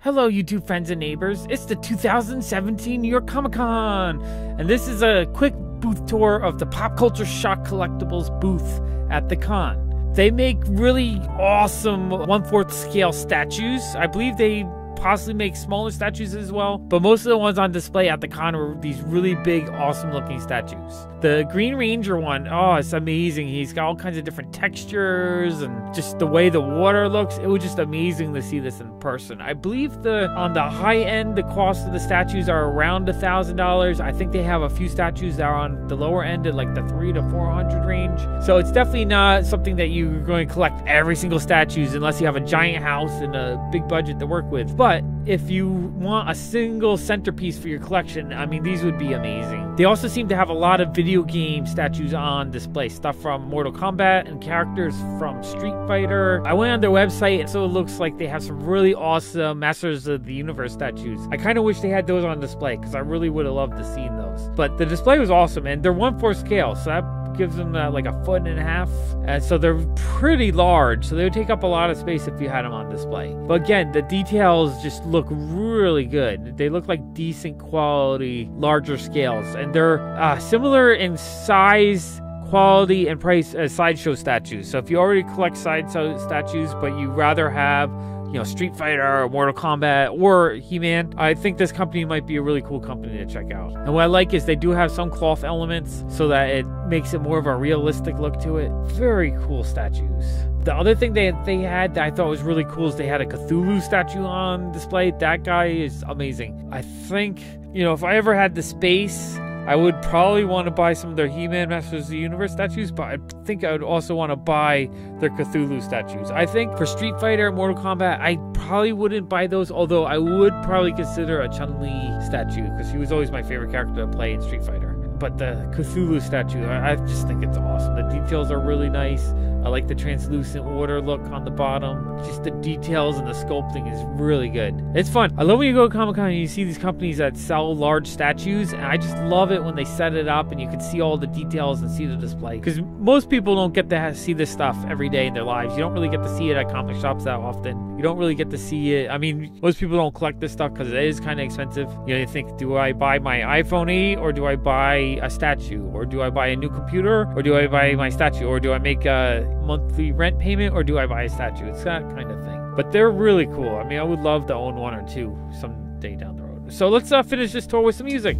Hello YouTube friends and neighbors, it's the 2017 New York Comic Con, and this is a quick booth tour of the Pop Culture Shock Collectibles booth at the con. They make really awesome 1/4 scale statues. I believe they possibly make smaller statues as well, but most of the ones on display at the con are these really big, awesome looking statues. The Green Ranger one, oh, it's amazing. He's got all kinds of different textures and just the way the water looks. It was just amazing to see this in person. I believe on the high end, the cost of the statues are around $1,000. I think they have a few statues that are on the lower end at like the $300 to $400 range. So it's definitely not something that you're going to collect every single statues unless you have a giant house and a big budget to work with. But if you want a single centerpiece for your collection, I mean, these would be amazing. They also seem to have a lot of video game statues on display, stuff from Mortal Kombat and characters from Street Fighter. I went on their website, and so it looks like they have some really awesome Masters of the Universe statues. I kind of wish they had those on display because I really would have loved to see those. But the display was awesome, and they're 1/4 scale, so that gives them like 1.5 feet, and so they're pretty large, so they would take up a lot of space if you had them on display. But again, the details just look really good. They look like decent quality, larger scales, and they're similar in size, quality, and price as sideshow statues. So if you already collect sideshow statues, but you rather have Street Fighter or Mortal Kombat or He-Man, I think this company might be a really cool company to check out. And what I like is they do have some cloth elements so that it makes it more of a realistic look to it. Very cool statues. The other thing they had that I thought was really cool is they had a Cthulhu statue on display. That guy is amazing. I think, if I ever had the space, I would probably want to buy some of their He-Man Masters of the Universe statues, but I think I would also want to buy their Cthulhu statues. I think for Street Fighter and Mortal Kombat, I probably wouldn't buy those, although I would probably consider a Chun-Li statue, because she was always my favorite character to play in Street Fighter. But the Cthulhu statue, I just think it's awesome. The details are really nice. I like the translucent water look on the bottom. Just the details and the sculpting is really good. It's fun. I love when you go to Comic-Con and you see these companies that sell large statues, and I just love it when they set it up and you can see all the details and see the display. Because most people don't get to see this stuff every day in their lives. You don't really get to see it at comic shops that often. You don't really get to see it. I mean, most people don't collect this stuff because it is kind of expensive. You think, do I buy my iPhone 8 or do I buy a statue? Or do I buy a new computer? Or do I buy my statue? Or do I make a monthly rent payment, or do I buy a statue? It's that kind of thing. But they're really cool. I mean, I would love to own one or two someday down the road. So let's finish this tour with some music.